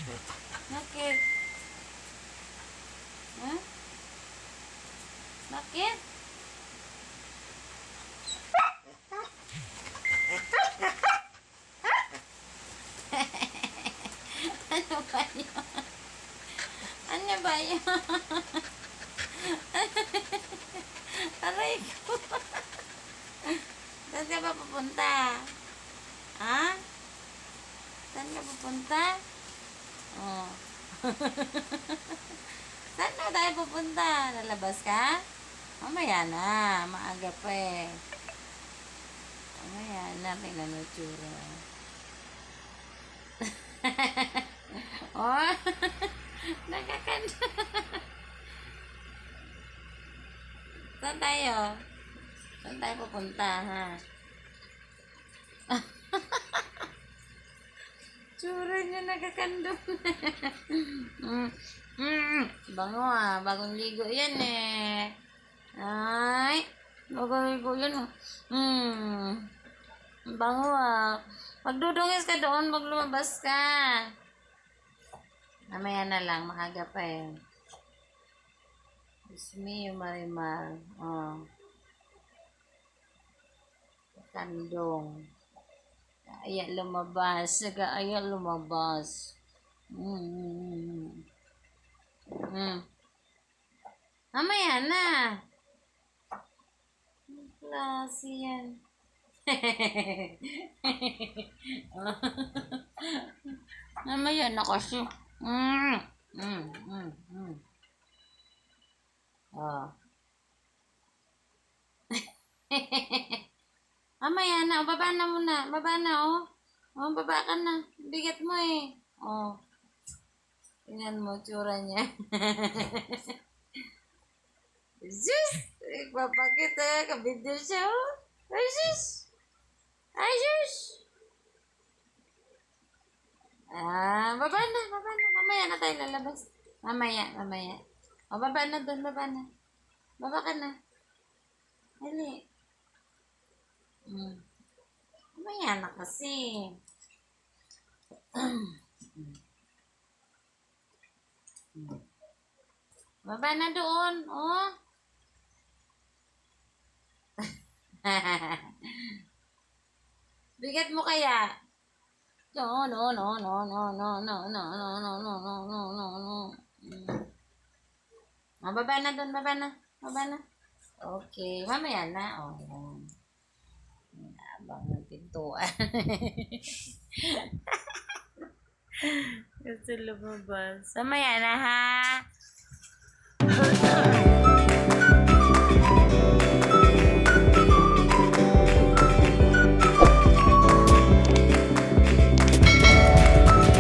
Bakit? Ha? Bakit? Ano ba yun? Ano ba yun? Aray ko. Saan ka ba pupunta? Ha? Saan ka pupunta? Oh. Saan na tayo pupunta? Lalabas ka? Mamaya na. Maaga pa eh. Mamaya na. Tingnan mo tsura. Oh. Nakakanda. Saan tayo? Saan tayo pupunta, ha? Tsura niya nakakandong. Bango ah. Bagong ligo yan eh. Ay. Bagong ligo yan. Bango ah. Magdudungis ka doon. Pag lumabas ka. Mamaya na lang. Maaga pa eh. Diyos mio, Marimar. Oh. Kandong. Kaya lumabas. Kaya lumabas. Mamaya na. Klase yan. Mamaya na kasi. Oh. Mamaya na. Baba na muna. Baba na, oh. Oh, baba ka na. Bigat mo eh. Oh. Tingnan mo, tsura niya. Sus! Ipapakita. Kabidyo siya, oh. Ay, sus! Ay, sus! Baba na, baba na. Mamaya na tayo lalabas. Mamaya. O, baba na doon, baba na. Baba ka na. Hali. Mamaya na kasi. Baba na doon, oh. Bigat mo kaya? No. Baba na doon, baba na. Okay, mamaya na. Oh, yan. Abang ng pintuan. Gusto lumabas. Mamaya na, ha?